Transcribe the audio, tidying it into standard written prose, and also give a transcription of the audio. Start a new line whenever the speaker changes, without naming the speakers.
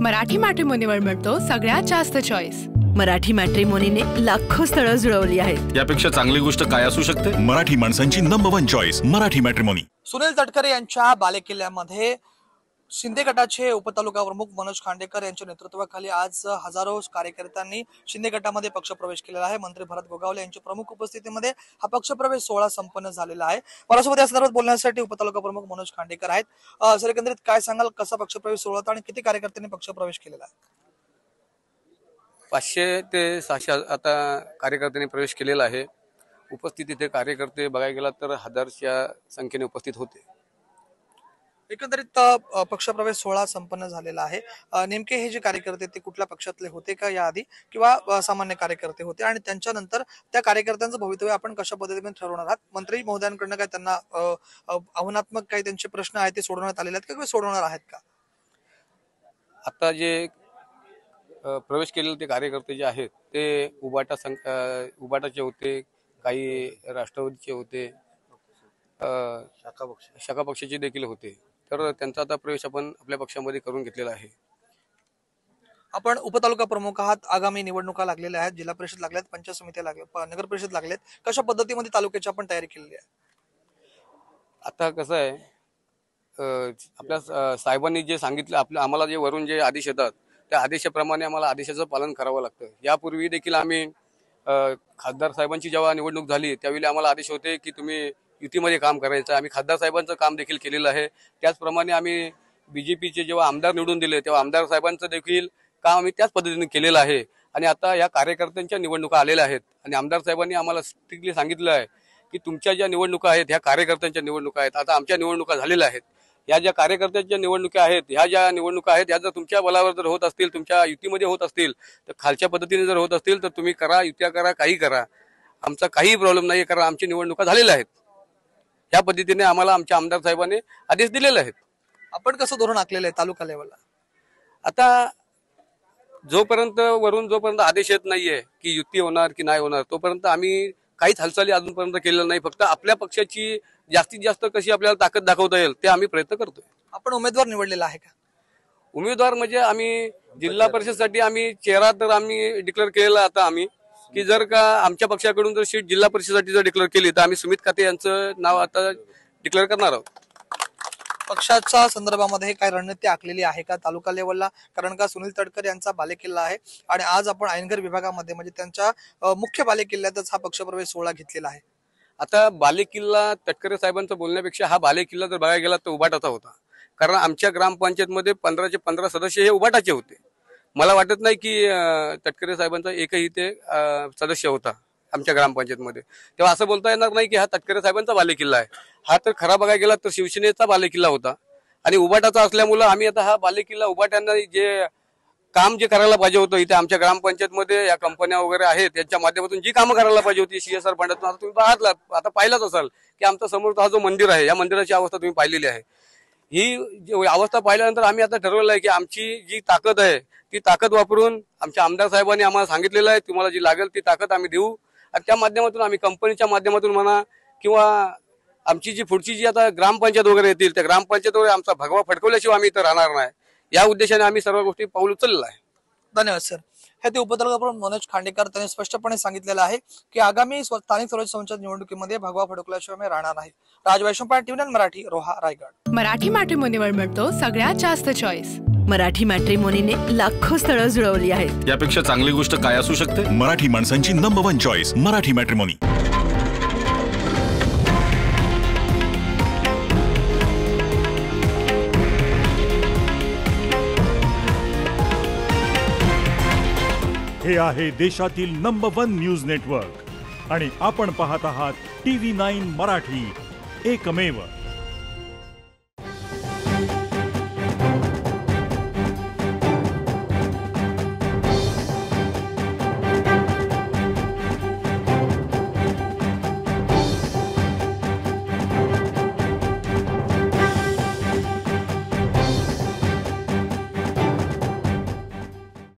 मराठी मॅट्रिमोनीवर मिळतो सगळ्यात जास्त चॉईस।
मराठी मॅट्रिमोनीने लाखो स्थळं जुळवली आहेत।
यापेक्षा चांगली गोष्ट काय असू शकते?
मराठी माणसांची number 1 choice Marathi matrimony.
Sunil Tatkare यांच्या बालेकिल्ल्यामध्ये शिंदे गटाचे उपतालुका प्रमुख मनोज खांडेकर यांच्या नेतृत्वाखाली आज हजारो कार्यकर्त्यांनी शिंदे गटामध्ये पक्षप्रवेश केलेला आहे। मंत्री भरत गोगावले यांच्या प्रमुख उपस्थितीमध्ये हा पक्षप्रवेश सोहळा संपन्न झालेला आहे। माझ्यासोबत या संदर्भात बोलण्यासाठी उपतालुका प्रमुख मनोज खांडेकर आहेत। सर, एकंदरीत काय सांगाल, कसा पक्षप्रवेश सोहळा होता आणि किती कार्यकर्त्यांनी पक्षप्रवेश केलेला आहे?
500 ते 600 आता कार्यकर्त्यांनी प्रवेश केलेला आहे। उपस्थित इथे कार्यकर्ते बघायला गेला तर हजारच्या संख्येने उपस्थित होते।
एकंदरीत पक्षप्रवेश सोहळा संपन्न झालेला आहे। नेमके हे जे कार्यकर्ते ते कुठल्या पक्षातले होते का याआधी, किंवा सामान्य कार्यकर्ते होते, आणि त्यांच्यानंतर त्या कार्यकर्त्यांचं भवितव्य आपण कशा पद्धतीने ठरवणार आहात? मंत्री महोदयांकडनं काय त्यांना आव्हानात्मक काही त्यांचे प्रश्न आहेत ते सोडवण्यात आलेले आहेत का, किंवा सोडवणार आहेत का?
आता जे प्रवेश केलेले ते कार्यकर्ते जे आहेत ते उबाटाचे होते, काही राष्ट्रवादीचे होते, शाखा पक्षाचे देखील होते। तर त्यांचा आता प्रवेश आपण आपल्या पक्षामध्ये करून घेतलेला आहे।
आपण उपतालुका प्रमुख आहात, आगामी निवडणुका लागलेल्या आहेत, जिल्हा परिषद लागल्यात, पंचायत समिती लागल्या, नगर परिषद लागल्यात, कशा पद्धतीमध्ये तालुक्याची आपण तयारी केलेली आहे?
आता कसं आहे, आपल्या साहेबांनी जे सांगितलं, आम्हाला जे वरून जे आदेश येतात त्या आदेशाप्रमाणे आम्हाला आदेशाचं पालन करावं लागतं। यापूर्वी देखील आम्ही खासदार साहेबांची जेव्हा निवडणूक झाली त्यावेळी आम्हाला आदेश होते की तुम्ही युतीमध्ये काम करायचं। आम्ही खासदार साहेबांचं काम देखील केलेलं आहे। त्याचप्रमाणे आम्ही बीजेपीचे जेव्हा आमदार निवडून दिले तेव्हा आमदार साहेबांचं देखील काम आम्ही त्याच पद्धतीने केलेलं आहे। आणि आता या कार्यकर्त्यांच्या निवडणुका आलेल्या आहेत आणि आमदार साहेबांनी आम्हाला स्ट्रिक्टली सांगितलं आहे की तुमच्या ज्या निवडणुका आहेत ह्या कार्यकर्त्यांच्या निवडणुका आहेत। आता आमच्या निवडणुका झालेल्या आहेत, या ज्या कार्यकर्त्यांच्या निवडणुका आहेत, ह्या ज्या निवडणुका आहेत, ह्या जर तुमच्या बलावर जर होत असतील, तुमच्या युतीमध्ये होत असतील, तर खालच्या पद्धतीने जर होत असतील तर तुम्ही करा, युत्या करा, काही करा, आमचा काही प्रॉब्लेम नाही, कारण आमची निवडणुका झालेल्या आहेत। या पद्धतीने आम्हाला आमच्या आमदार साहेबांनी आदेश दिलेले आहेत।
आपण कसं धोरण आखलेलं आहे तालुका लेवलला?
आता जोपर्यंत आदेश येत नाहीये की युती होणार की नाही होणार, तोपर्यंत आम्ही काहीच हालचाली अजूनपर्यंत केलेल्या नाही। फक्त आपल्या पक्षाची जास्तीत जास्त कशी आपल्याला ताकद दाखवता येईल ते आम्ही प्रयत्न करतोय।
आपण उमेदवार निवडलेला आहे का?
उमेदवार म्हणजे आम्ही जिल्हा परिषदसाठी आम्ही चेहरा तर आम्ही डिक्लेअर केलेला। आता आम्ही की जर का आमच्या पक्षाकडून जर सीट जिल्हा परिषदेसाठी जर डिक्लेअर केली तर आम्ही सुमित खाते यांचं नाव आता डिक्लेअर करणार आहोत।
पक्षाच्या संदर्भामध्ये काय रणनीती आखलेली आहे का तालुका लेवलला? कारण का सुनील तटकरे यांचा बालेकिल्ला आहे आणि आज आपण ऐनगर विभागामध्ये म्हणजे त्यांच्या मुख्य बालेकिल्ल्यातच हा पक्षप्रवेश सोहळा घेतलेला आहे।
आता बालेकिल्ला तटकरे साहेबांचं बोलण्यापेक्षा हा बालेकिल्ला जर बघायला गेला तर उबाटाचा होता, कारण आमच्या ग्रामपंचायतमध्ये 15चे 15 सदस्य हे उबाटाचे होते। मला वाटत नाही की तटकरे साहेबांचा एकही ते सदस्य होता आमच्या ग्रामपंचायतमध्ये। तेव्हा असं बोलता येणार नाही की हा तटकरे साहेबांचा बालेकिल्ला आहे। हा तर खरा बघायला गेला तर शिवसेनेचा बालेकिल्ला होता आणि उबाटाचा असल्यामुळे आम्ही आता हा बालेकिल्ला उबाट्यांना जे काम जे करायला पाहिजे होतं इथे आमच्या ग्रामपंचायतमध्ये या कंपन्या वगैरे आहेत त्यांच्या माध्यमातून जी कामं करायला पाहिजे होती CSR फंडातून, आता तुम्ही आता पाहिलाच असाल की आमचा समोरचा हा जो मंदिर आहे या मंदिराची अवस्था तुम्ही पाहिलेली आहे। ही अवस्था पाहिल्यानंतर आम्ही आता ठरवलं आहे की आमची जी ताकद आहे ती ताकद वापरून आमच्या आमदार साहेबांनी आम्हाला सांगितलेलं आहे तुम्हाला जी लागेल ती ताकद आम्ही देऊ आणि त्या माध्यमातून आम्ही कंपनीच्या माध्यमातून म्हणा किंवा आमची जी पुढची जी आता ग्रामपंचायत वगैरे येतील त्या ग्रामपंचायत वगैरे आमचा भगवा फडकवल्याशिवाय आम्ही इथं राहणार नाही, या उद्देशाने आम्ही सर्व गोष्टी पाऊल उचललेला आहे।
धन्यवाद सर। हे ते उपतालुका प्रमुख मनोज खांडेकर त्यांनी स्पष्टपणे सांगितलेलं आहे की आगामी स्थानिक स्वराज्य संस्थांच्या निवडणुकीमध्ये भगवा फडकल्याशिवाय आम्ही राहणार नाही। राज वैष्णव, TV9 मराठी, रोहा, रायगड।
मराठी मॅट्रिमोनीवर मिळतो सगळ्यात जास्त चॉईस।
मराठी मॅट्रिमोनीने लाखो स्थळं जुळवली आहेत।
यापेक्षा चांगली गोष्ट काय असू शकते?
मराठी माणसांची नंबर 1 चॉईस मराठी मॅट्रिमोनी।
हे आहे देशातील नंबर 1 न्यूज नेटवर्क आणि आपण पाहत आहात TV9 मराठी, एकमेव।